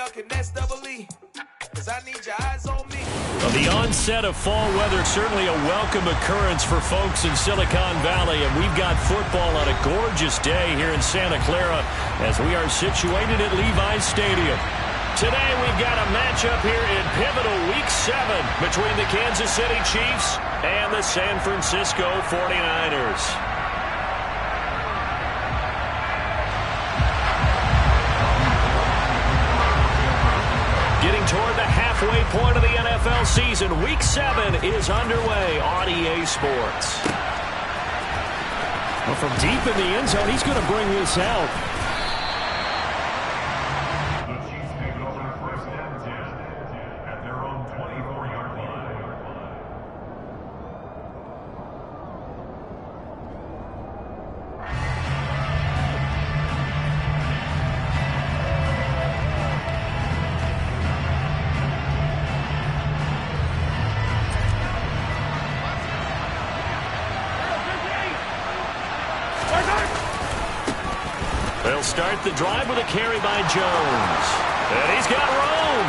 L-K, that's double E. Cause I need your eyes on me. Well, the onset of fall weather, certainly a welcome occurrence for folks in Silicon Valley, and we've got football on a gorgeous day here in Santa Clara as we are situated at Levi's Stadium. Today we've got a matchup here in pivotal Week 7 between the Kansas City Chiefs and the San Francisco 49ers. Getting toward the halfway point of the NFL season, Week 7 is underway on EA Sports. Well, from deep in the end zone, he's going to bring this out. They'll start the drive with a carry by Jones. And he's got room.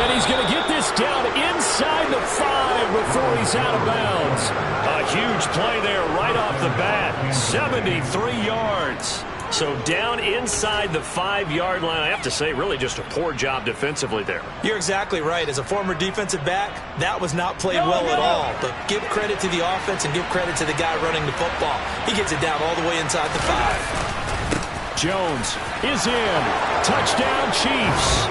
And he's going to get this down inside the 5 before he's out of bounds. A huge play there right off the bat. 73 yards. So down inside the 5-yard line. I have to say, really just a poor job defensively there. You're exactly right. As a former defensive back, that was not played well at all. But give credit to the offense and give credit to the guy running the football. He gets it down all the way inside the 5. Jones is in. Touchdown, Chiefs.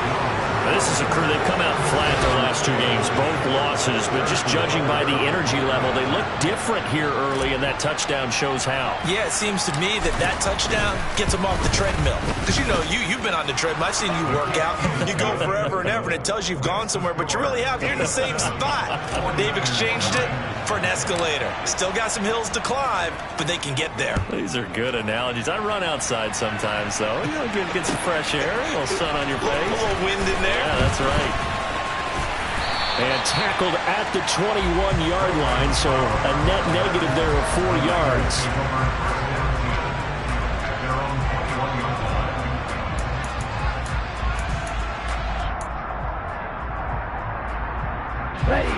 Now, this is a crew. They've come out flat their last 2 games, both losses, but just judging by the energy level, they look different here early, and that touchdown shows how. Yeah, it seems to me that touchdown gets them off the treadmill. Because, you know, you've been on the treadmill. I've seen you work out. You go forever and ever, and it tells you you've gone somewhere, but you really have. You're in the same spot. They've exchanged it for an escalator. Still got some hills to climb, but they can get there. These are good analogies. I run outside sometimes, though. You know, get some fresh air, a little sun on your face. A little wind in there. Yeah, that's right. And tackled at the 21-yard line, so a net negative there of 4 yards.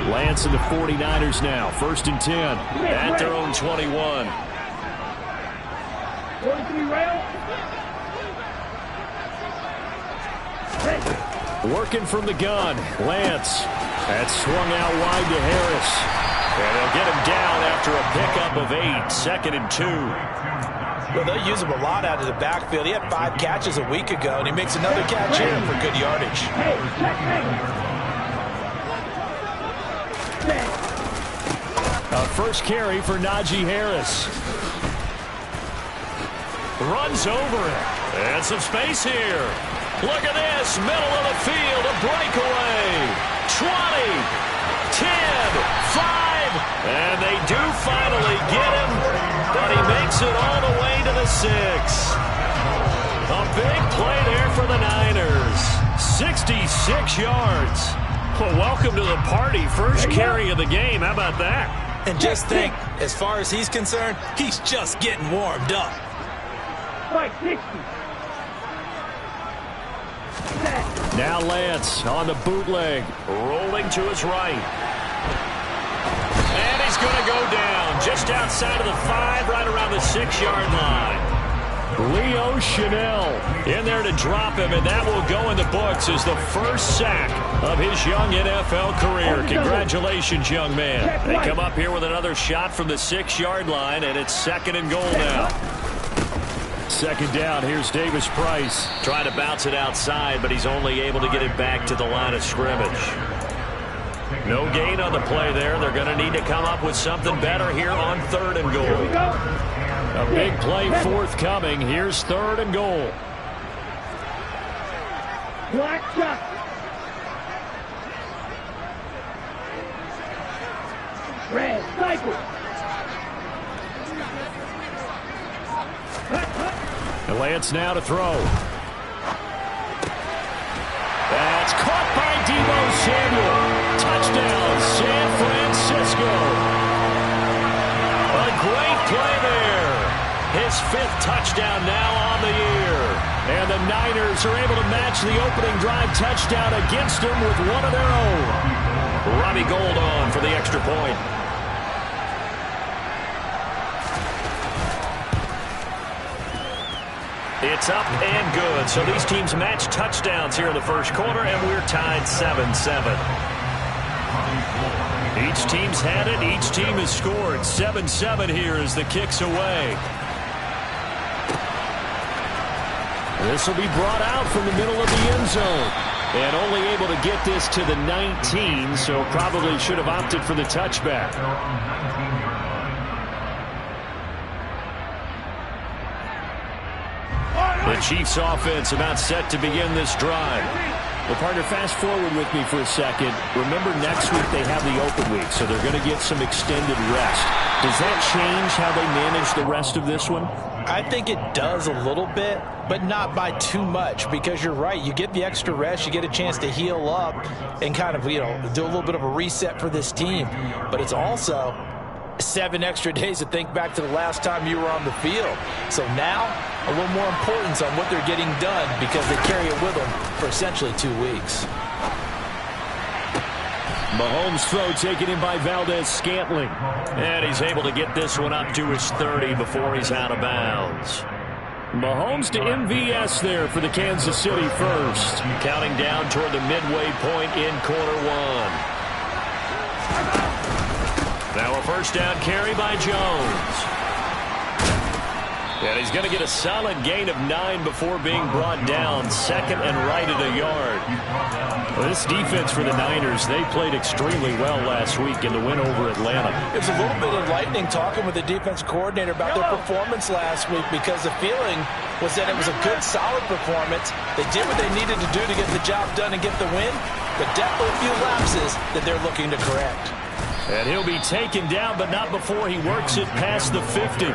Lance and the 49ers now, 1st and 10. At their own 21. 43 rounds. Working from the gun, Lance. That's swung out wide to Harris. And they'll get him down after a pickup of 8, 2nd and 2. Well, they'll use him a lot out of the backfield. He had 5 catches a week ago, and he makes another catch here for good yardage. First carry for Najee Harris. Runs over it. And some space here. Look at this. Middle of the field. A breakaway. 20. 10. 5. And they do finally get him. But he makes it all the way to the 6. A big play there for the Niners. 66 yards. Well, welcome to the party. First carry of the game. How about that? And just think, as far as he's concerned, he's just getting warmed up. Like 60. Now Lance on the bootleg. Rolling to his right. And he's going to go down just outside of the 5, right around the 6-yard line. Leo Chanel in there to drop him, and that will go in the books as the first sack of his young NFL career. Congratulations, young man. They come up here with another shot from the 6-yard line, and it's 2nd and goal now. 2nd down, here's Davis Price. Trying to bounce it outside, but he's only able to get it back to the line of scrimmage. No gain on the play there. They're going to need to come up with something better here on 3rd and goal. A big play forthcoming. Here's 3rd and goal. Black shot. Red cycle. And Lance now to throw. That's caught by Deebo Samuel. Touchdown, San Francisco. A great play there. His 5th touchdown now on the year. And the Niners are able to match the opening drive touchdown against them with one of their own. Robbie Gould on for the extra point. It's up and good. So these teams match touchdowns here in the first quarter, and we're tied 7-7. Each team's had it. Each team has scored. 7-7 here as the kick's away. This will be brought out from the middle of the end zone. And only able to get this to the 19, so probably should have opted for the touchback. The Chiefs offense about set to begin this drive. Well, partner, fast forward with me for a second. Remember, next week they have the open week, so they're going to get some extended rest. Does that change how they manage the rest of this one? I think it does a little bit, but not by too much, because you're right. You get the extra rest. You get a chance to heal up and kind of, do a little bit of a reset for this team. But it's also 7 extra days to think back to the last time you were on the field. So now, a little more importance on what they're getting done because they carry it with them for essentially 2 weeks. Mahomes' throw taken in by Valdez-Scantling. And he's able to get this one up to his 30 before he's out of bounds. Mahomes to MVS there for the Kansas City first. Counting down toward the midway point in quarter one. Now a first down carry by Jones. And he's going to get a solid gain of 9 before being brought down. 2nd and right at a yard. Well, this defense for the Niners, they played extremely well last week in the win over Atlanta. It's a little bit enlightening talking with the defense coordinator about their performance last week, because the feeling was that it was a good, solid performance. They did what they needed to do to get the job done and get the win, but definitely a few lapses that they're looking to correct. And he'll be taken down, but not before he works it past the 50.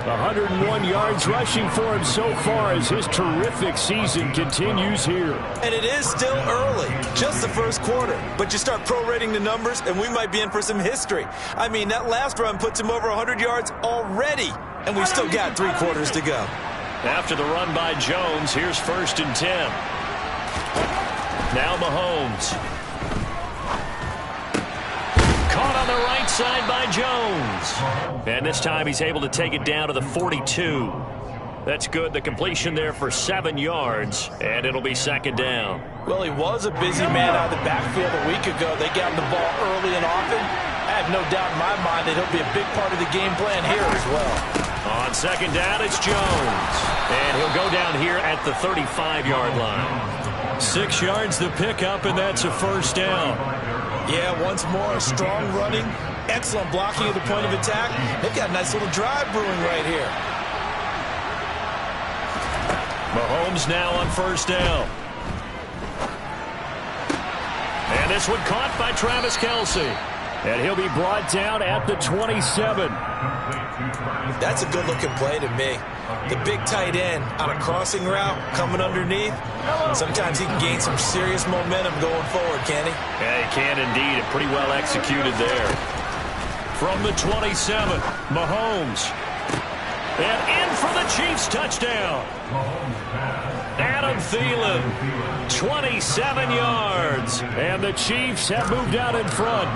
101 yards rushing for him so far as his terrific season continues here. And it is still early, just the first quarter. But you start prorating the numbers, and we might be in for some history. I mean, that last run puts him over 100 yards already, and we've still got 3 quarters to go. After the run by Jones, here's 1st and 10. Now Mahomes. Caught on the right side by Jones. And this time he's able to take it down to the 42. That's good. The completion there for 7 yards, and it'll be 2nd down. Well, he was a busy man out of the backfield a week ago. They got him the ball early and often. I have no doubt in my mind that he'll be a big part of the game plan here as well. On 2nd down, it's Jones. And he'll go down here at the 35-yard line. 6 yards to pick up, and that's a first down. Yeah, once more, strong running, excellent blocking at the point of attack. They've got a nice little drive brewing right here. Mahomes now on 1st down. And this one caught by Travis Kelce. And he'll be brought down at the 27. That's a good-looking play to me. The big tight end on a crossing route coming underneath. Sometimes he can gain some serious momentum going forward, can he? Yeah, he can indeed. And pretty well executed there. From the 27, Mahomes. And in for the Chiefs touchdown. Adam Thielen, 27 yards. And the Chiefs have moved out in front.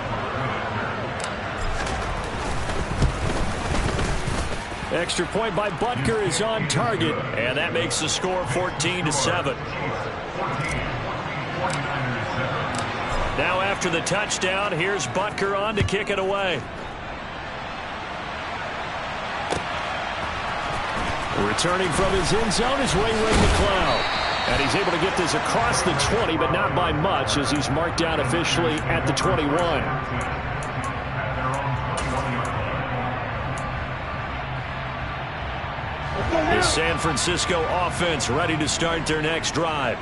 Extra point by Butker is on target, and that makes the score 14-7. Now after the touchdown, here's Butker on to kick it away. Returning from his end zone is Ray McCloud. And he's able to get this across the 20, but not by much, as he's marked down officially at the 21. The San Francisco offense ready to start their next drive.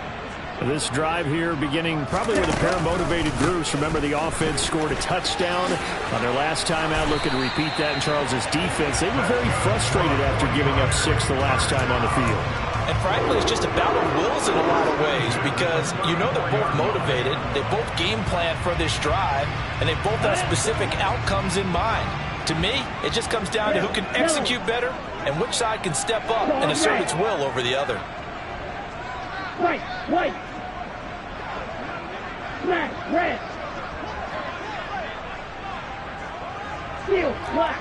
This drive here beginning probably with a pair of motivated groups. Remember, the offense scored a touchdown on their last time out. Looking to repeat that in Charles's defense. They were very frustrated after giving up 6 the last time on the field. And frankly, it's just a battle of wills in a lot of ways, because they're both motivated. They both game plan for this drive, and they both have specific outcomes in mind. To me, it just comes down to who can execute better and which side can step up and assert its will over the other. White, white. Black, red. Steel, black.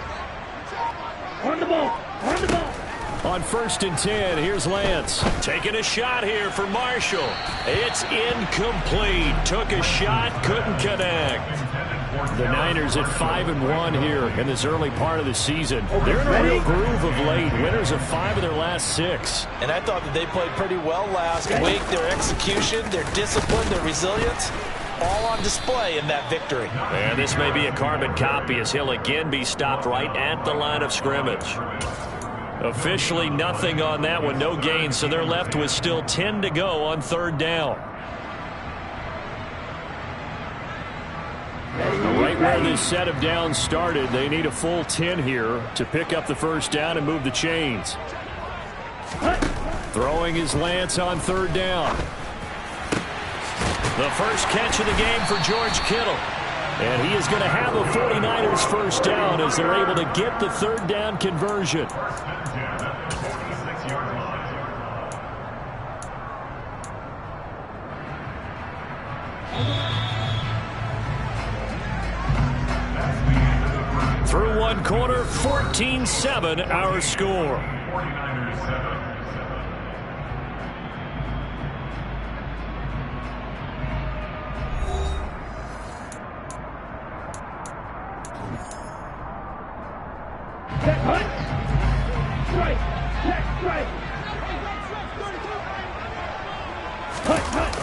On the ball, on the ball. On 1st and 10, here's Lance. Taking a shot here for Marshall. It's incomplete. Took a shot, couldn't connect. The Niners at 5-1 here in this early part of the season. They're in a real groove of late. Winners of 5 of their last 6. And I thought that they played pretty well last week. Their execution, their discipline, their resilience, all on display in that victory. And this may be a carbon copy as he'll again be stopped right at the line of scrimmage. Officially nothing on that one, no gain, so they're left with still 10 to go on 3rd down. Right where this set of downs started, they need a full 10 here to pick up the 1st down and move the chains. Throwing is Lance on 3rd down. The first catch of the game for George Kittle. And he is going to have a 49ers 1st down as they're able to get the 3rd down conversion. Through 1 quarter, 14-7 our score. Check, hunt. Strike, check, strike. Hunt, hunt.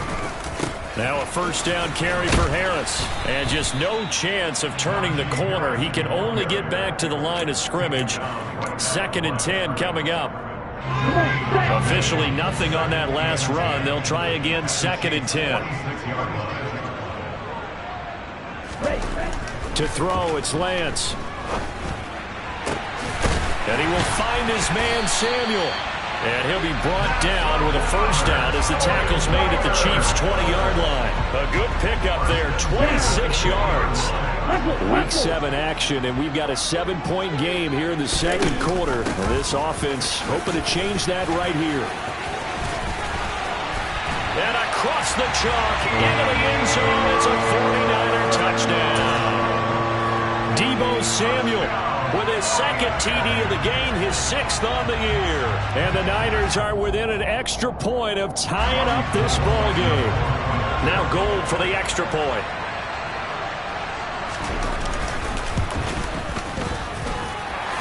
Now a 1st down carry for Harris. And just no chance of turning the corner. He can only get back to the line of scrimmage. 2nd and 10 coming up. Officially nothing on that last run. They'll try again 2nd and 10. To throw, it's Lance. And he will find his man, Samuel. And he'll be brought down with a 1st down as the tackle's made at the Chiefs' 20-yard line. A good pickup there, 26 yards. Week 7 action, and we've got a 7-point game here in the 2nd quarter. This offense hoping to change that right here. And across the chalk, into the end zone, it's a 49er touchdown. Deebo Samuel with his 2nd TD of the game, his 6th on the year. And the Niners are within an extra point of tying up this ball game. Now Gold for the extra point.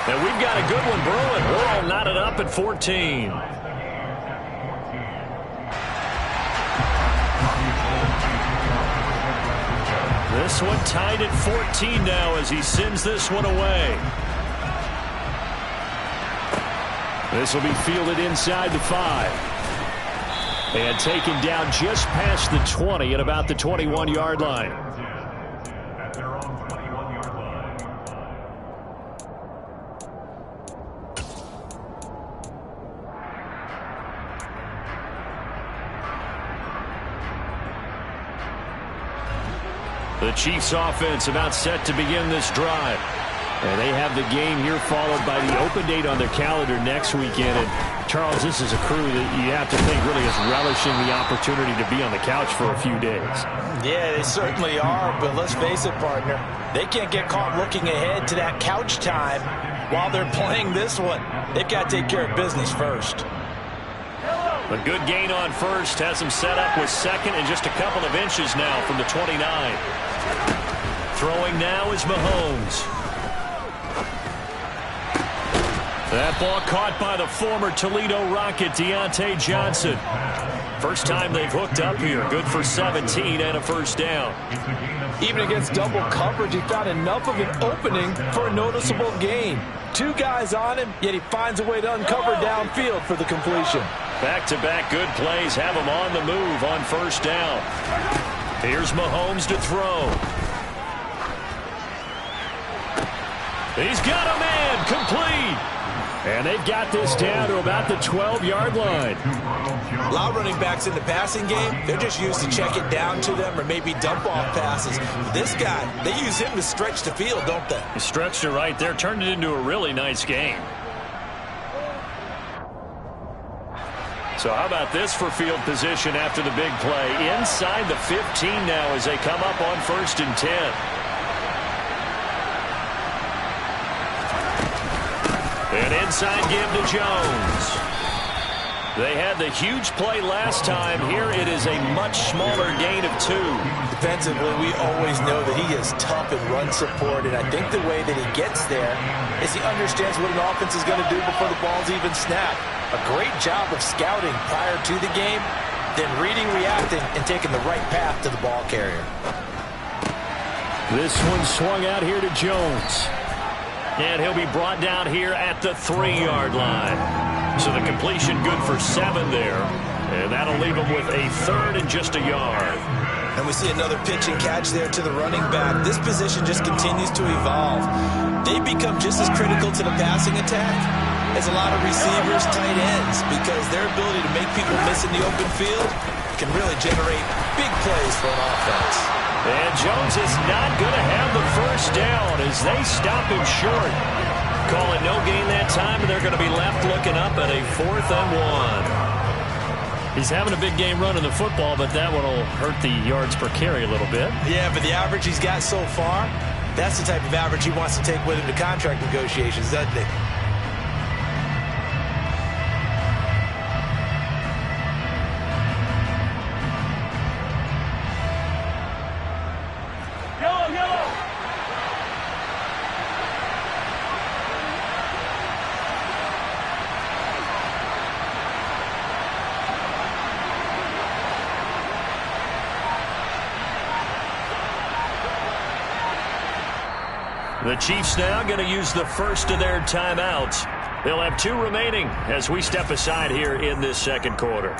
And we've got a good one brewing. We're all knotted up at 14. This one tied at 14 now as he sends this one away. This will be fielded inside the 5. And taken down just past the 20 at about the 21-yard line. The Chiefs offense about set to begin this drive. And they have the game here followed by the open date on their calendar next weekend. And Charles, this is a crew that you have to think really is relishing the opportunity to be on the couch for a few days. Yeah, they certainly are, but let's face it, partner. They can't get caught looking ahead to that couch time while they're playing this one. They've got to take care of business first. A good gain on 1st has them set up with 2nd and just a couple of inches now from the 29. Throwing now is Mahomes. That ball caught by the former Toledo Rocket, Deontay Johnson. First time they've hooked up here. Good for 17 and a 1st down. Even against double coverage, he found enough of an opening for a noticeable gain. 2 guys on him, yet he finds a way to uncover downfield for the completion. Back-to-back good plays have him on the move on 1st down. Here's Mahomes to throw. He's got a man complete. And they've got this down to about the 12-yard line. A lot of running backs in the passing game, they're just used to check it down to them or maybe dump off passes. This guy, they use him to stretch the field, don't they? He stretched it right there, turned it into a really nice game. So how about this for field position after the big play? Inside the 15 now as they come up on 1st and 10. An inside give to Jones. They had the huge play last time. Here it is a much smaller gain of 2. Defensively, we always know that he is tough in run support, and I think the way that he gets there is he understands what an offense is going to do before the ball's even snapped. A great job of scouting prior to the game, then reading, reacting, and taking the right path to the ball carrier. This one swung out here to Jones. And he'll be brought down here at the 3-yard line. So the completion good for 7 there. And that'll leave him with a 3rd and just a yard. And we see another pitch and catch there to the running back. This position just continues to evolve. They become just as critical to the passing attack as a lot of receivers, tight ends, because their ability to make people miss in the open field can really generate big plays for an offense. And Jones is not going to have the first down as they stop him short. Call it no gain that time, and they're going to be left looking up at a 4th and 1. He's having a big game running the football, but that one will hurt the yards per carry a little bit. Yeah, but the average he's got so far, that's the type of average he wants to take with him to contract negotiations, doesn't he? The Chiefs now going to use the first of their timeouts. They'll have 2 remaining as we step aside here in this second quarter.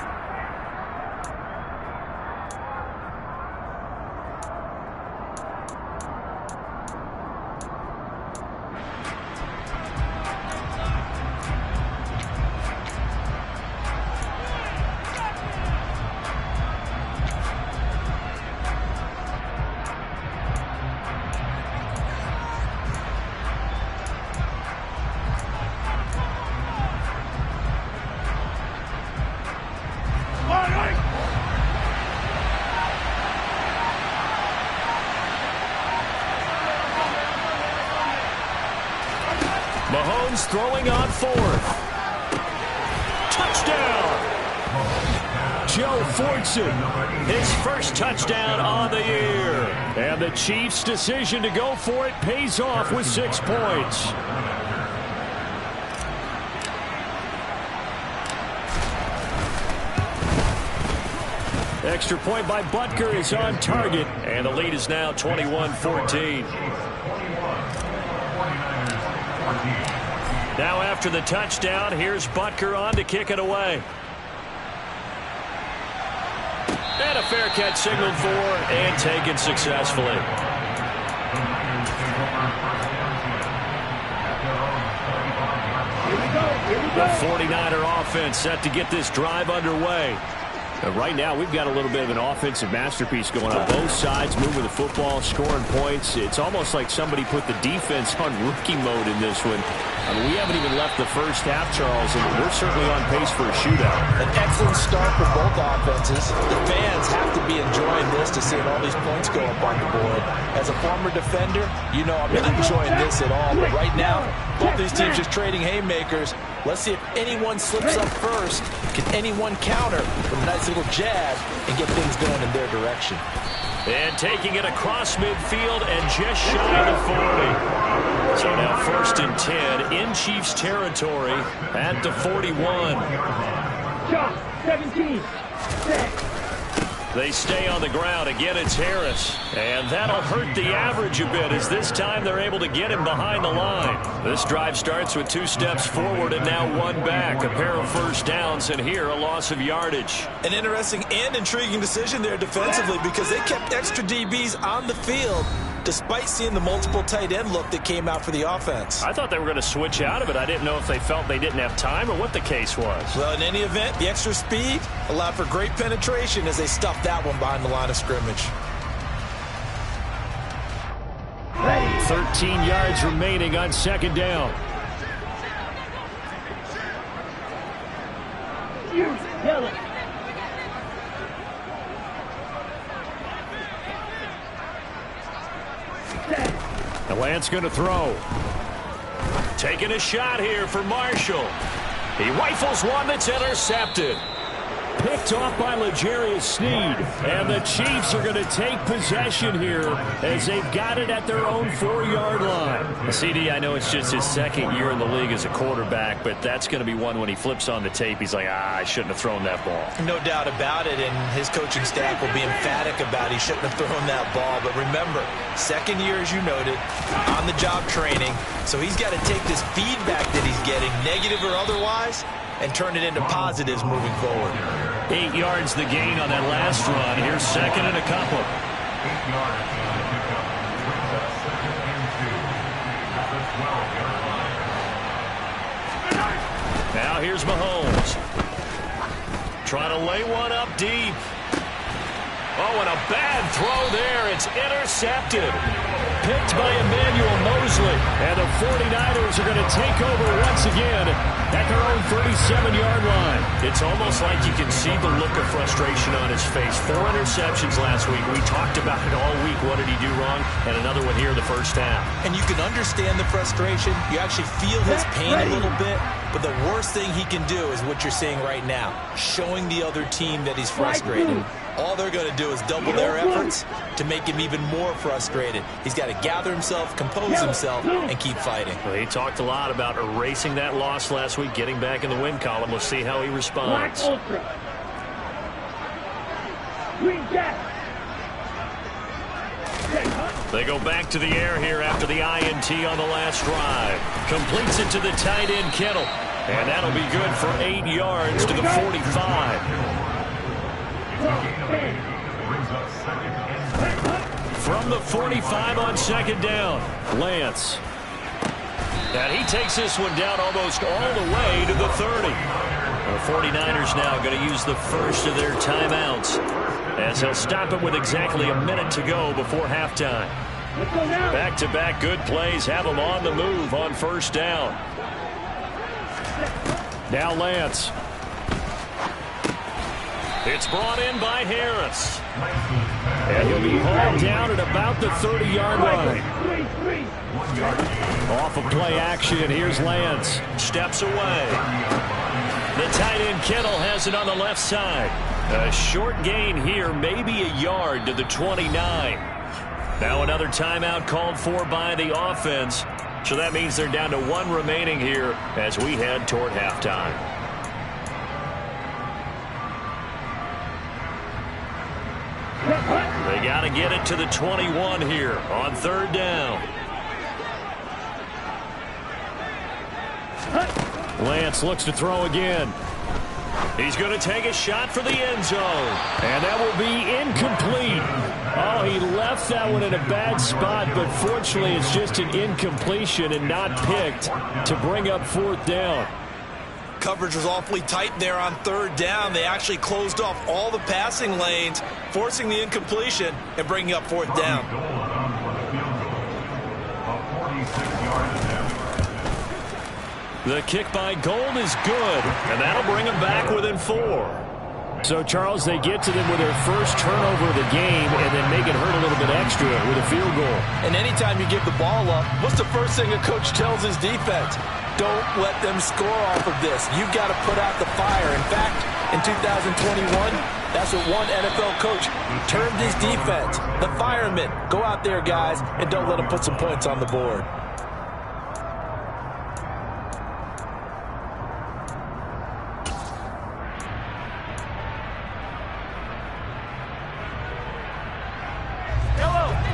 Mahomes throwing on 4th. Touchdown! Joe Fortson, his first touchdown on the year. And the Chiefs' decision to go for it pays off with 6 points. Extra point by Butker is on target, and the lead is now 21-14. Now after the touchdown, here's Butker on to kick it away. And a fair catch signaled for and taken successfully. The 49er offense set to get this drive underway. Right now, we've got a little bit of an offensive masterpiece going on both sides, moving the football, scoring points. It's almost like somebody put the defense on rookie mode in this one. I mean, we haven't even left the first half, Charles, and we're certainly on pace for a shootout. An excellent start for both offenses. The fans have to be enjoying this to seeing all these points go up on the board. As a former defender, you know I'm not enjoying this at all. But right now, both these teams just trading haymakers. Let's see if anyone slips up first. Can anyone counter with a nice little jab and get things going in their direction? And taking it across midfield and just shy of the 40. So now 1st and 10 in Chiefs territory at the 41. Shot, 17. Set. They stay on the ground. Again, it's Harris. And that'll hurt the average a bit as this time they're able to get him behind the line. This drive starts with 2 steps forward and now 1 back. A pair of first downs, and here a loss of yardage. An interesting and intriguing decision there defensively because they kept extra DBs on the field despite seeing the multiple tight end look that came out for the offense. I thought they were going to switch out of it. I didn't know if they felt they didn't have time or what the case was. Well, in any event, the extra speed allowed for great penetration as they stuffed that one behind the line of scrimmage. 13 yards remaining on second down. The Lance going to throw. Taking a shot here for Marshall. He rifles one that's intercepted. Picked off by L'Jarius Sneed. And the Chiefs are going to take possession here as they've got it at their own 4-yard line. CD, I know it's just his second year in the league as a quarterback, but that's going to be one when he flips on the tape. He's like, I shouldn't have thrown that ball. No doubt about it, and his coaching staff will be emphatic about he shouldn't have thrown that ball. But remember, second year, as you noted, on-the-job training. So he's got to take this feedback that he's getting, negative or otherwise, and turn it into positives moving forward. 8 yards the gain on that last run. Here's second and a couple. 8 yards on the pickup. Brings up second and 2 at the 12-yard line. Now here's Mahomes. Trying to lay one up deep. Oh, and a bad throw there. It's intercepted. Picked by Emmanuel Mosley. And the 49ers are going to take over once again at their own 37-yard line. It's almost like you can see the look of frustration on his face. 4 interceptions last week. We talked about it all week. What did he do wrong? And another one here in the first half. And you can understand the frustration. You actually feel his pain a little bit. But the worst thing he can do is what you're seeing right now, showing the other team that he's frustrated. All they're going to do is double their efforts to make him even more frustrated. He's got to gather himself, compose himself, and keep fighting. Well, he talked a lot about erasing that loss last week, getting back in the win column. We'll see how he responds. They go back to the air here after the INT on the last drive. Completes it to the tight end, Kittle. And that'll be good for 8 yards to the 45. From the 45 on second down, Lance. And he takes this one down almost all the way to the 30. The 49ers now going to use the first of their timeouts as he'll stop it with exactly a minute to go before halftime. Back-to-back good plays have them on the move on first down. Now Lance. It's brought in by Harris. And he'll be hauled down at about the 30-yard line. Off of play action, here's Lance. Steps away. The tight end Kittle has it on the left side. A short gain here, maybe a yard to the 29. Now another timeout called for by the offense. So that means they're down to 1 remaining here as we head toward halftime. They got to get it to the 21 here on third down. Lance looks to throw again. He's going to take a shot for the end zone. And that will be incomplete. Oh, he left that one in a bad spot, but fortunately it's just an incompletion and not picked to bring up fourth down. Coverage was awfully tight there on third down. They actually closed off all the passing lanes, forcing the incompletion and bringing up fourth down. The kick by Gold is good, and that'll bring them back within 4. So, Charles, they get to them with their first turnover of the game and then make it hurt a little bit extra with a field goal. And anytime you give the ball up, what's the first thing a coach tells his defense? Don't let them score off of this. You've got to put out the fire. In fact, in 2021, that's what one NFL coach termed his defense. The firemen. Go out there, guys, and don't let them put some points on the board.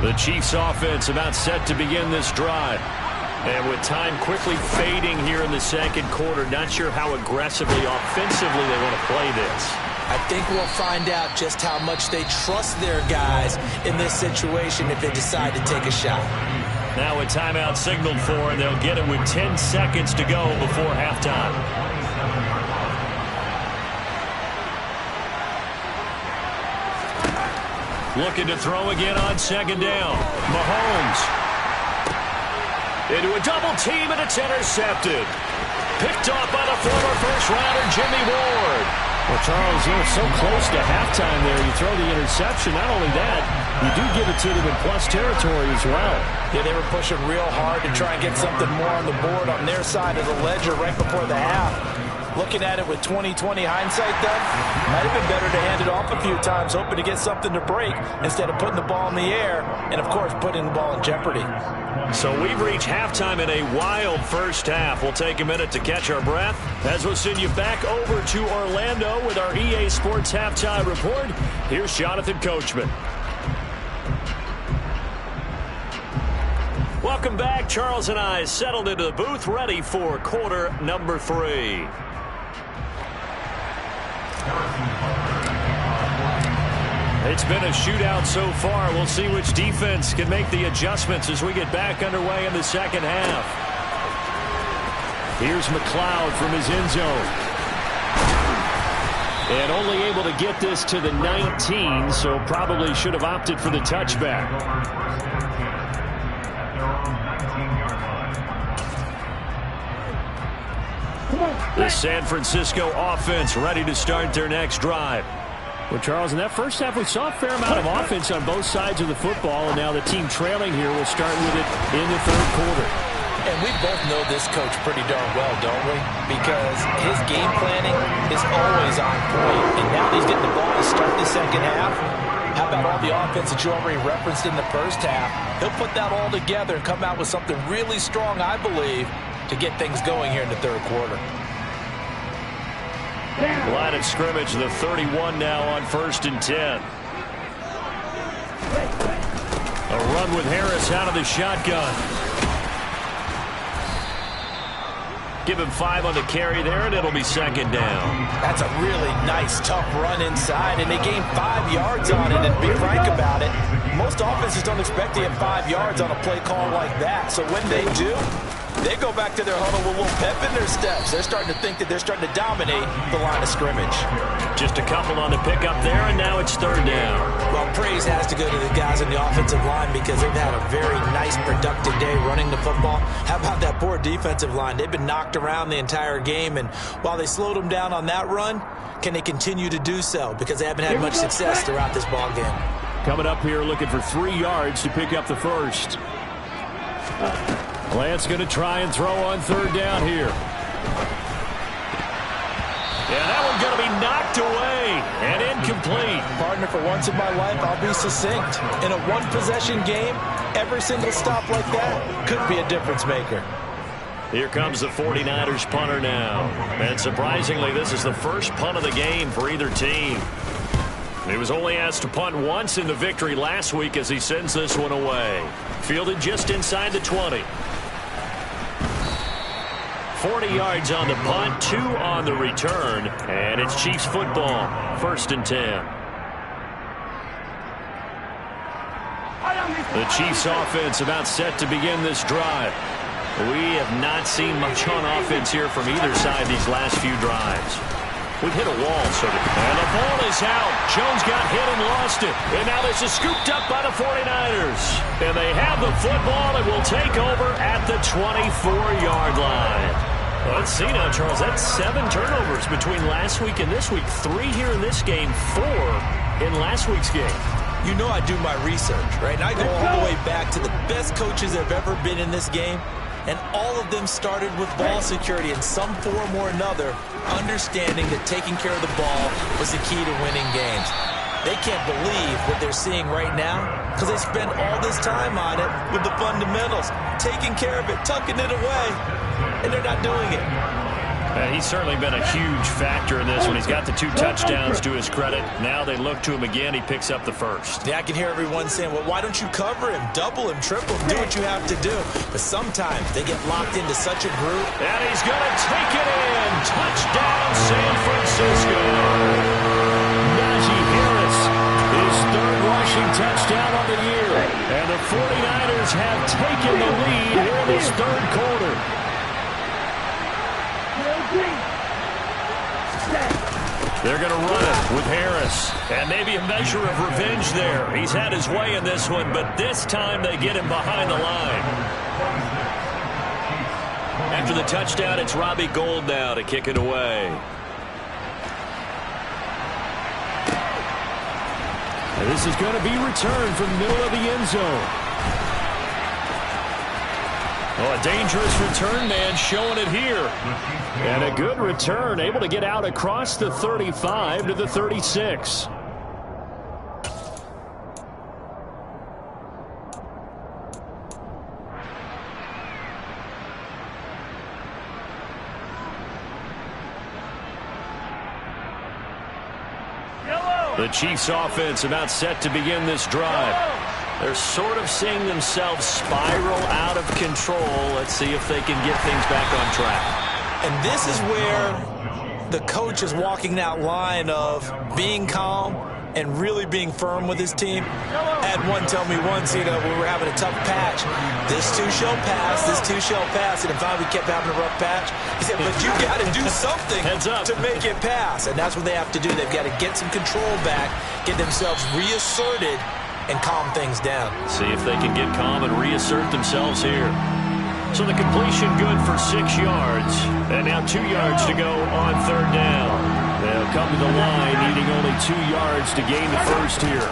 The Chiefs offense about set to begin this drive. And with time quickly fading here in the second quarter, not sure how aggressively, offensively they want to play this. I think we'll find out just how much they trust their guys in this situation if they decide to take a shot. Now a timeout signaled for, and they'll get it with 10 seconds to go before halftime. Looking to throw again on second down. Mahomes. Into a double team, and it's intercepted. Picked off by the former first-rounder Jimmy Ward. Well, Charles, you're so close to halftime there. You throw the interception. Not only that, you do give it to them in plus territory as well. Yeah, they were pushing real hard to try and get something more on the board on their side of the ledger right before the half. Looking at it with 20/20 hindsight, though, might have been better to hand it off a few times, hoping to get something to break instead of putting the ball in the air and, of course, putting the ball in jeopardy. So we've reached halftime in a wild first half. We'll take a minute to catch our breath as we'll send you back over to Orlando with our EA Sports Halftime Report. Here's Jonathan Coachman. Welcome back. Charles and I settled into the booth, ready for quarter number 3. It's been a shootout so far. We'll see which defense can make the adjustments as we get back underway in the second half. Here's McLeod from his end zone. And only able to get this to the 19, so probably should have opted for the touchback. The San Francisco offense ready to start their next drive. Well, Charles, in that first half, we saw a fair amount of offense on both sides of the football, and now the team trailing here will start with it in the third quarter. And we both know this coach pretty darn well, don't we? Because his game planning is always on point, and now he's getting the ball to start the second half. How about all the offense that you already referenced in the first half? He'll put that all together and come out with something really strong, I believe, to get things going here in the third quarter. Line of scrimmage, the 31 now on 1st and 10. A run with Harris out of the shotgun. Give him 5 on the carry there, and it'll be second down. That's a really nice, tough run inside, and they gained 5 yards on it. And to be frank about it, most offenses don't expect to get 5 yards on a play call like that. So when they do, they go back to their huddle with a little pep in their steps. They're starting to think that they're starting to dominate the line of scrimmage. Just a couple on the pickup there, and now it's third down. Well, praise has to go to the guys on the offensive line because they've had a very nice, productive day running the football. How about that poor defensive line? They've been knocked around the entire game, and while they slowed them down on that run, can they continue to do so? Because they haven't had much success throughout this ball game. Coming up here looking for 3 yards to pick up the first. Lance going to try and throw on third down here. Yeah, that one's going to be knocked away and incomplete. Partner, for once in my life, I'll be succinct. In a one-possession game, every single stop like that could be a difference maker. Here comes the 49ers punter now. And surprisingly, this is the first punt of the game for either team. He was only asked to punt once in the victory last week as he sends this one away. Fielded just inside the 20. 40 yards on the punt, 2 on the return, and it's Chiefs football, 1st and 10. The Chiefs offense about set to begin this drive. We have not seen much on offense here from either side these last few drives. We've hit a wall, and the ball is out. Jones got hit and lost it. And now this is scooped up by the 49ers. And they have the football and will take over at the 24-yard line. Well, let's see now, Charles. That's 7 turnovers between last week and this week. 3 here in this game, 4 in last week's game. You know I do my research, right? And I go all the way back to the best coaches that have ever been in this game. And all of them started with ball security in some form or another, understanding that taking care of the ball was the key to winning games. They can't believe what they're seeing right now because they spend all this time on it with the fundamentals, taking care of it, tucking it away, and they're not doing it. He's certainly been a huge factor in this one. He's got the 2 touchdowns to his credit. Now they look to him again. He picks up the first. Yeah, I can hear everyone saying, well, why don't you cover him, double him, triple him, do what you have to do. But sometimes they get locked into such a group. And he's going to take it in. Touchdown, San Francisco. touchdown on the year. And the 49ers have taken the lead here in this third quarter. They're going to run it with Harris. And maybe a measure of revenge there. He's had his way in this one, but this time they get him behind the line. After the touchdown, it's Robbie Gould now to kick it away. And this is going to be returned from the middle of the end zone. Oh, a dangerous return man showing it here. And a good return, able to get out across the 35 to the 36. The Chiefs offense about set to begin this drive. They're sort of seeing themselves spiral out of control. Let's see if they can get things back on track. And this is where the coach is walking that line of being calm and really being firm with his team. I had one tell me once, we were having a tough patch. This too shall pass, this too shall pass. And finally we kept having a rough patch. He said, but you got to do something to make it pass. And that's what they have to do. They've got to get some control back, get themselves reasserted, and calm things down. See if they can get calm and reassert themselves here. So the completion good for 6 yards. And now 2 yards to go on third down. They'll come to the line needing only 2 yards to gain the first here.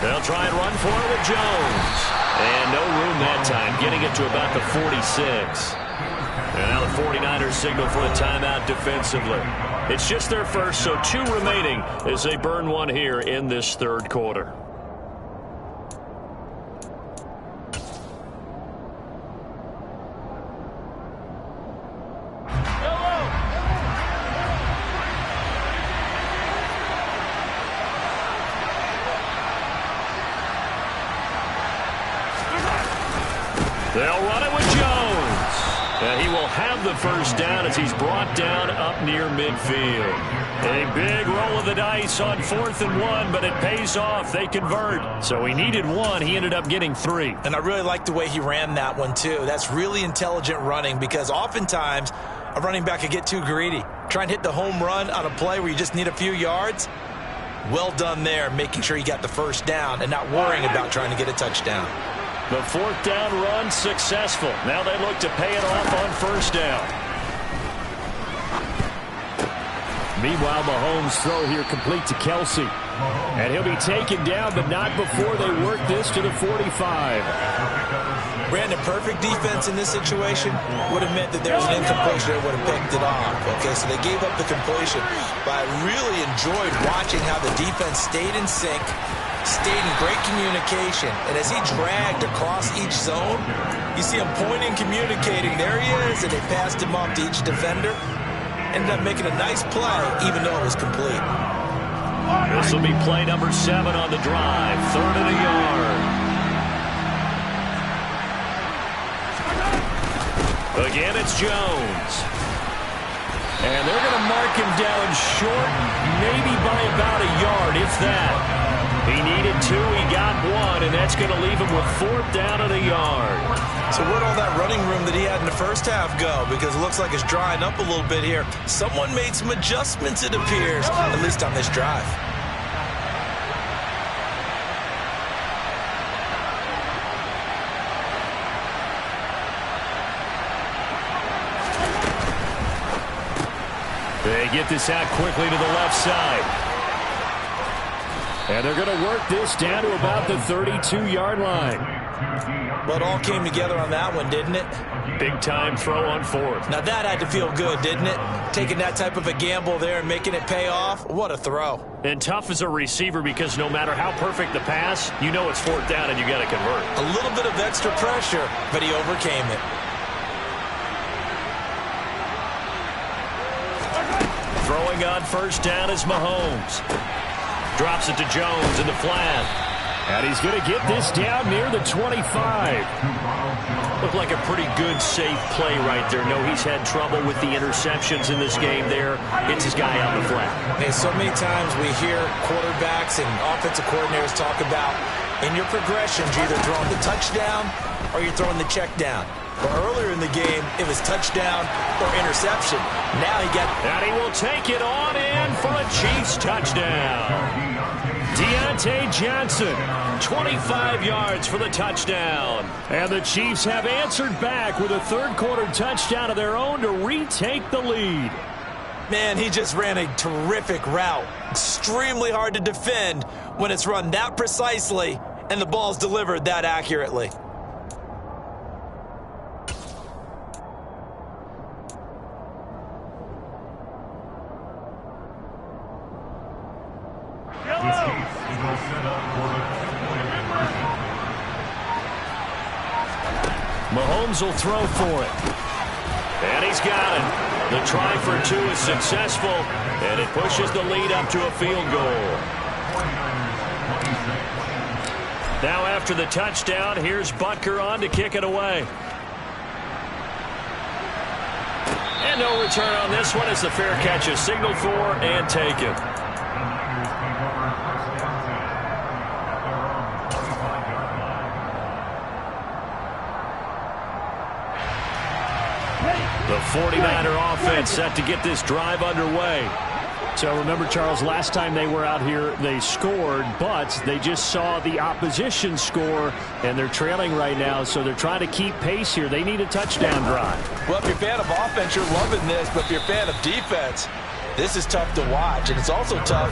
They'll try and run for it with Jones. And no room that time, getting it to about the 46. And now the 49ers signal for a timeout defensively. It's just their first, so 2 remaining as they burn one here in this third quarter. They'll run it with Jones. And he will have the first down as he's brought down up near midfield. A big roll of the dice on 4th and 1, but it pays off. They convert. So he needed 1. He ended up getting 3. And I really like the way he ran that one, too. That's really intelligent running because oftentimes a running back could get too greedy. Try and hit the home run on a play where you just need a few yards. Well done there, making sure you got the first down and not worrying about trying to get a touchdown. The 4th down run successful. Now they look to pay it off on first down. Meanwhile, Mahomes' throw here complete to Kelsey. And he'll be taken down, but not before they work this to the 45. Brandon, perfect defense in this situation would have meant that there was an incompletion that would have picked it off. Okay, so they gave up the completion. But I really enjoyed watching how the defense stayed in sync, stayed in great communication. And as he dragged across each zone, you see him pointing, communicating. There he is, and they passed him off to each defender. Ended up making a nice play, even though it was complete. This will be play number 7 on the drive. 3rd and a yard. Again, it's Jones. And they're going to mark him down short, maybe by about a yard, if that. He needed 2, he got 1, and that's going to leave him with 4th down and a yard. So where'd all that running room that he had in the first half go? Because it looks like it's drying up a little bit here. Someone made some adjustments, it appears, at least on this drive. They get this out quickly to the left side. And they're going to work this down to about the 32-yard line. Well, it all came together on that one, didn't it? Big-time throw on 4th. Now that had to feel good, didn't it? Taking that type of a gamble there and making it pay off. What a throw. And tough as a receiver because no matter how perfect the pass, you know it's 4th down and you got to convert. A little bit of extra pressure, but he overcame it. Throwing on first down is Mahomes. Drops it to Jones in the flat. And he's going to get this down near the 25. Looked like a pretty good, safe play right there. No, he's had trouble with the interceptions in this game there. It's his guy on the flat. Hey, so many times we hear quarterbacks and offensive coordinators talk about in your progressions, you're either throwing the touchdown or you're throwing the check down. But earlier in the game, it was touchdown or interception. Now he got... And he will take it on in for a Chiefs touchdown. Deontay Johnson, 25 yards for the touchdown. And the Chiefs have answered back with a third-quarter touchdown of their own to retake the lead. Man, he just ran a terrific route. Extremely hard to defend when it's run that precisely and the ball's delivered that accurately. Mahomes will throw for it. And he's got it. The try for two is successful, and it pushes the lead up to a field goal. Now after the touchdown, here's Butker on to kick it away. And no return on this one as the fair catch is signaled for and taken. The 49er offense set to get this drive underway. So remember, Charles, last time they were out here, they scored, but they just saw the opposition score, and they're trailing right now, so they're trying to keep pace here. They need a touchdown drive. Well, if you're a fan of offense, you're loving this, but if you're a fan of defense, this is tough to watch, and it's also tough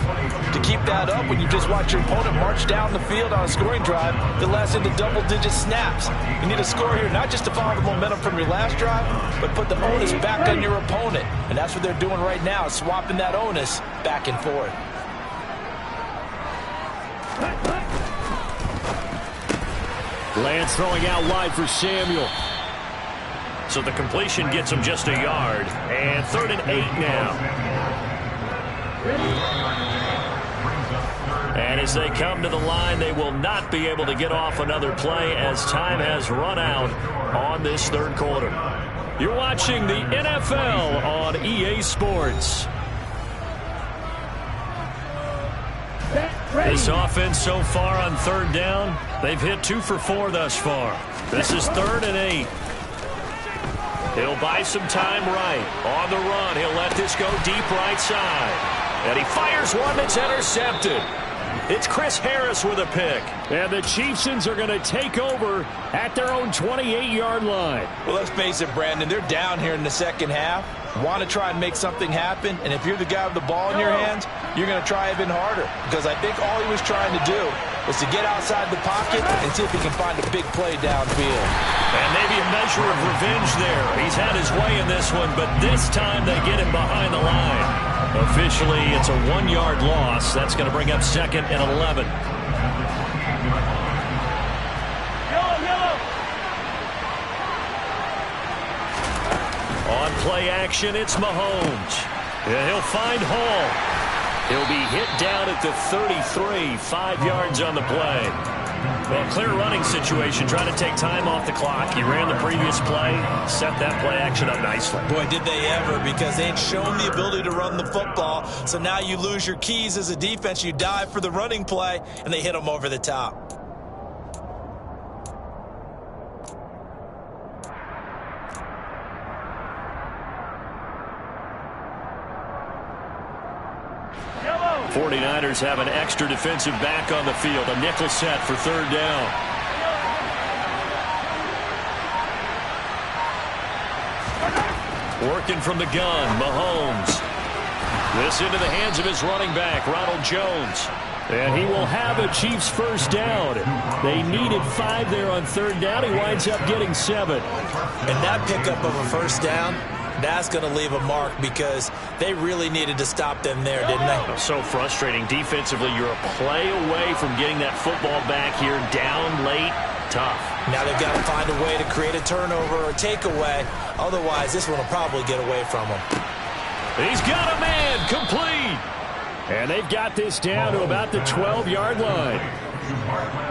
to keep that up when you just watch your opponent march down the field on a scoring drive that lasts into double-digit snaps. You need a score here, not just to follow the momentum from your last drive, but put the onus back on your opponent. And that's what they're doing right now, swapping that onus back and forth. Lance throwing out wide for Samuel. So the completion gets him just a yard. And 3rd and 8 now. And as they come to the line, they will not be able to get off another play as time has run out on this third quarter. You're watching the NFL on EA Sports. This offense so far on 3rd down, they've hit 2 for 4 thus far. This is 3rd and 8. He'll buy some time right. On the run, he'll let this go deep right side. And he fires one that's intercepted. It's Chris Harris with a pick. And the Chiefs are going to take over at their own 28-yard line. Well, let's face it, Brandon, they're down here in the second half. Want to try and make something happen, and if you're the guy with the ball in your hands, you're going to try even harder. Because I think all he was trying to do was to get outside the pocket and see if he can find a big play downfield. And maybe a measure of revenge there. He's had his way in this one, but this time they get him behind the line. Officially, it's a 1-yard loss. That's going to bring up 2nd and 11. On play action, it's Mahomes. And he'll find Hall. He'll be hit down at the 33, 5 yards on the play. Well, clear running situation, trying to take time off the clock. He ran the previous play, set that play action up nicely. Boy, did they ever, because they ain't shown the ability to run the football. So now you lose your keys as a defense. You dive for the running play, and they hit them over the top. Yellow. 49ers have an extra defensive back on the field. A nickel set for 3rd down. Working from the gun, Mahomes. This into the hands of his running back, Ronald Jones. And he will have a Chiefs first down. They needed 5 there on 3rd down. He winds up getting 7. And that pickup of a first down, that's going to leave a mark because they really needed to stop them there, didn't they? So frustrating. Defensively, you're a play away from getting that football back here down late. Tough. Now they've got to find a way to create a turnover or a takeaway. Otherwise, this one will probably get away from them. He's got a man complete. And they've got this down to about the 12-yard line.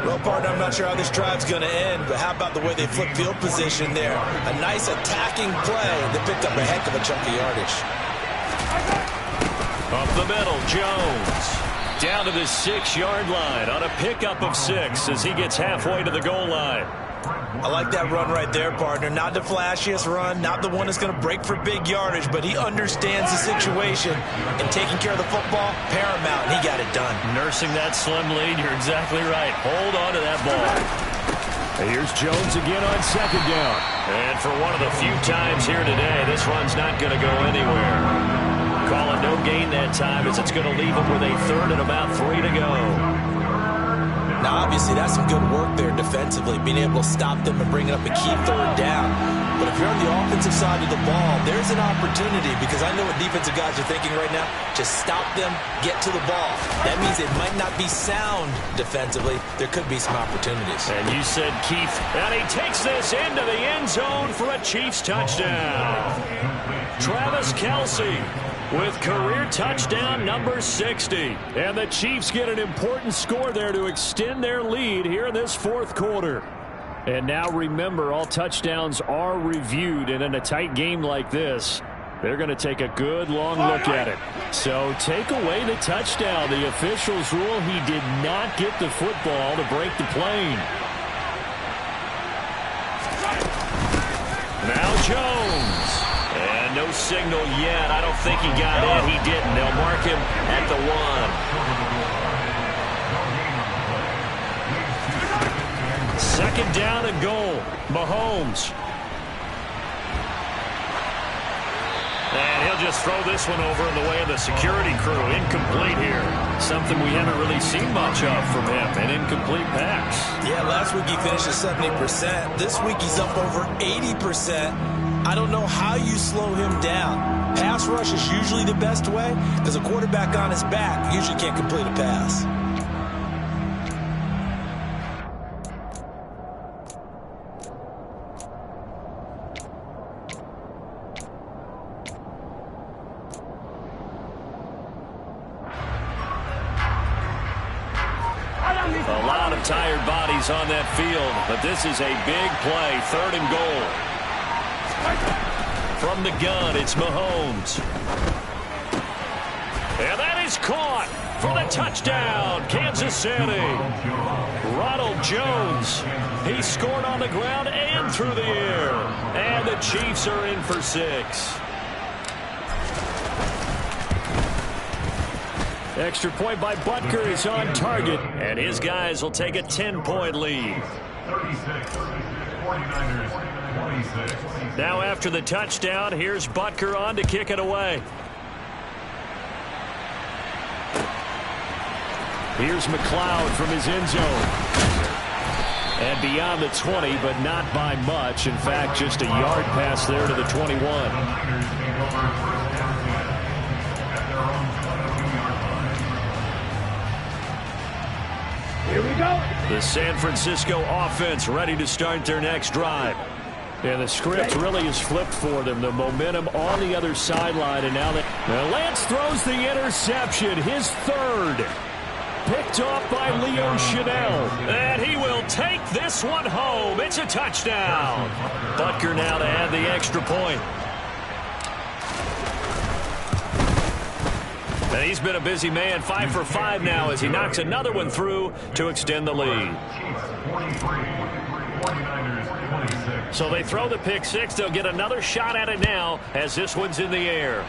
Well, partner, I'm not sure how this drive's going to end, but how about the way they flip field position there? A nice attacking play that picked up a heck of a chunk of yardage. Up the middle, Jones. Down to the 6-yard line on a pickup of 6 as he gets halfway to the goal line. I like that run right there, partner. Not the flashiest run, not the one that's going to break for big yardage, but he understands the situation, and taking care of the football, paramount, and he got it done. Nursing that slim lead, you're exactly right. Hold on to that ball. Here's Jones again on 2nd down. And for one of the few times here today, this run's not going to go anywhere. Call it no gain that time as it's going to leave him with a 3rd and about 3 to go. Now, obviously, that's some good work there defensively, being able to stop them and bring up a key 3rd down. But if you're on the offensive side of the ball, there's an opportunity, because I know what defensive guys are thinking right now. Just stop them, get to the ball. That means it might not be sound defensively. There could be some opportunities. And you said Keith, and he takes this into the end zone for a Chiefs touchdown. Travis Kelce with career touchdown number 60. And the Chiefs get an important score there to extend their lead here in this 4th quarter. And now remember, all touchdowns are reviewed, and in a tight game like this, they're going to take a good long look at it. So take away the touchdown. The officials rule he did not get the football to break the plane. Now Jones. And no signal yet. I don't think he got in. He didn't. They'll mark him at the 1. 2nd down and goal. Mahomes. And he'll just throw this one over in the way of the security crew. Incomplete here. Something we haven't really seen much of from him. An incomplete pass. Yeah, last week he finished at 70%. This week he's up over 80%. I don't know how you slow him down. Pass rush is usually the best way, because a quarterback on his back usually can't complete a pass. A lot of tired bodies on that field, but this is a big play. 3rd and goal. From the gun, it's Mahomes. And that is caught for the touchdown, Kansas City. Ronald Jones. He scored on the ground and through the air. And the Chiefs are in for 6. Extra point by Butker is on target, and his guys will take a 10-point lead. 36, 49ers, 26. Now after the touchdown, here's Butker on to kick it away. Here's McLeod from his end zone. And beyond the 20, but not by much. In fact, just a yard pass there to the 21. Here we go. The San Francisco offense ready to start their next drive. And the script really is flipped for them. The momentum on the other sideline. And now Lance throws the interception, his 3rd. Picked off by Leo Chanel. And he will take this one home. It's a touchdown. Butker now to add the extra point. And he's been a busy man, 5 for 5 now as he knocks another one through to extend the lead. So they throw the pick 6. They'll get another shot at it now as this one's in the air.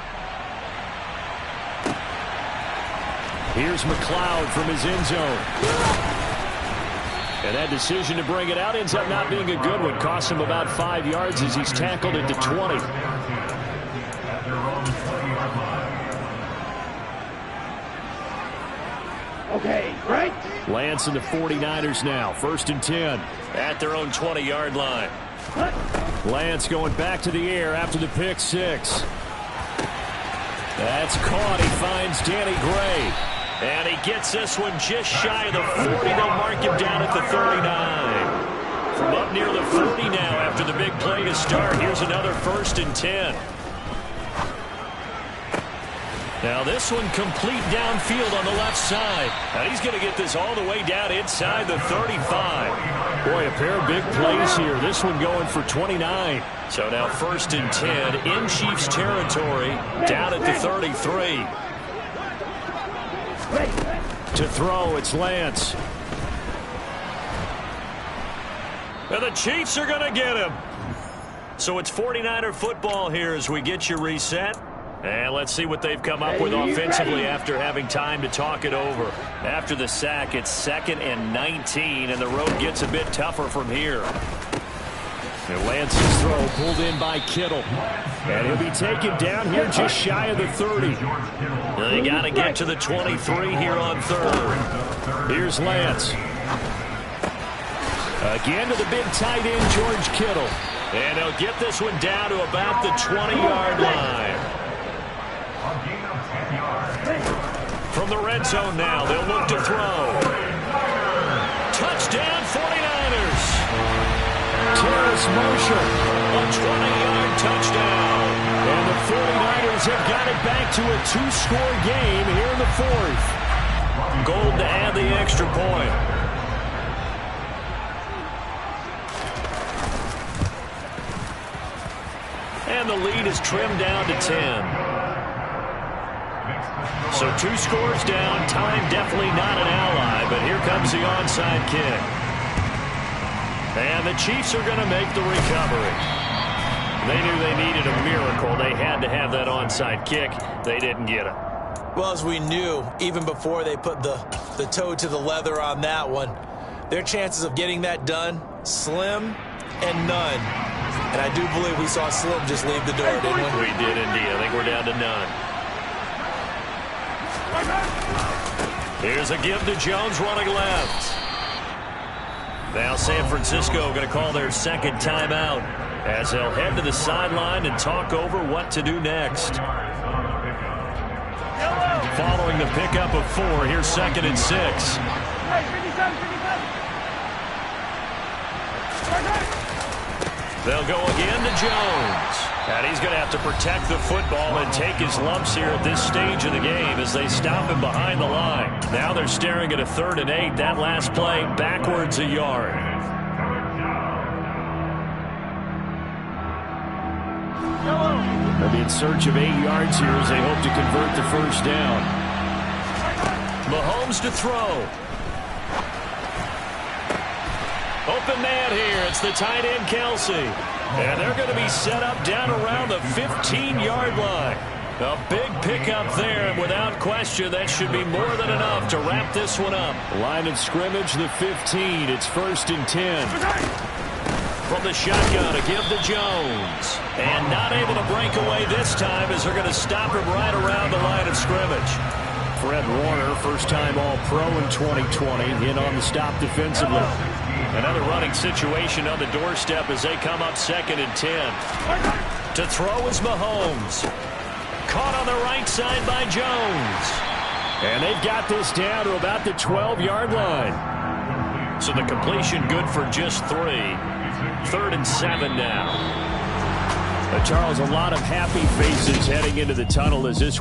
Here's McLeod from his end zone. And that decision to bring it out ends up not being a good one. Costs him about 5 yards as he's tackled at the 20. Okay, right? Lance and the 49ers now. 1st and 10 at their own 20-yard line. Lance going back to the air after the pick 6. That's caught. He finds Danny Gray. And he gets this one just shy of the 40. They'll mark him down at the 39. From up near the 40 now after the big play to start. Here's another 1st and 10. Now this one complete downfield on the left side. And he's going to get this all the way down inside the 35. Boy, a pair of big plays here. This one going for 29. So now 1st and 10 in Chiefs territory, down at the 33. To throw, it's Lance. And the Chiefs are going to get him. So it's 49er football here as we get you reset. And let's see what they've come up with offensively after having time to talk it over. After the sack, it's 2nd and 19, and the road gets a bit tougher from here. And Lance's throw pulled in by Kittle. And he'll be taken down here just shy of the 30. They got to get to the 23 here on 3rd. Here's Lance. Again to the big tight end, George Kittle. And he'll get this one down to about the 20-yard line. From the red zone now, they'll look to throw. Touchdown, 49ers. Terrace Marshall, a 20-yard touchdown. And the 49ers have got it back to a 2-score game here in the 4th. Gold to add the extra point. And the lead is trimmed down to 10. So 2 scores down. Time definitely not an ally, but here comes the onside kick. And the Chiefs are going to make the recovery. They knew they needed a miracle. They had to have that onside kick. They didn't get it. Well, as we knew, even before they put the toe to the leather on that one, their chances of getting that done, slim and none. And I do believe we saw Slim just leave the door, didn't we? We did indeed. I think we're down to none. Here's a give to Jones running left. Now San Francisco going to call their 2nd timeout as they'll head to the sideline and talk over what to do next. Following the pickup of 4, here's 2nd and 6. They'll go again to Jones. And he's going to have to protect the football and take his lumps here at this stage of the game as they stop him behind the line. Now they're staring at a 3rd and 8. That last play backwards a yard. They'll be in search of 8 yards here as they hope to convert the 1st down. Mahomes to throw. Open man here. It's the tight end, Kelsey. And they're going to be set up down around the 15-yard line. A big pickup there, and without question, that should be more than enough to wrap this one up. Line of scrimmage, the 15. It's 1st and 10. From the shotgun, a give to Jones. And not able to break away this time as they're going to stop him right around the line of scrimmage. Fred Warner, first-time All-Pro in 2020, in on the stop defensively. Another running situation on the doorstep as they come up 2nd and 10. To throw is Mahomes. Caught on the right side by Jones. And they've got this down to about the 12-yard line. So the completion good for just 3. 3rd and 7 now. Charles, a lot of happy faces heading into the tunnel as this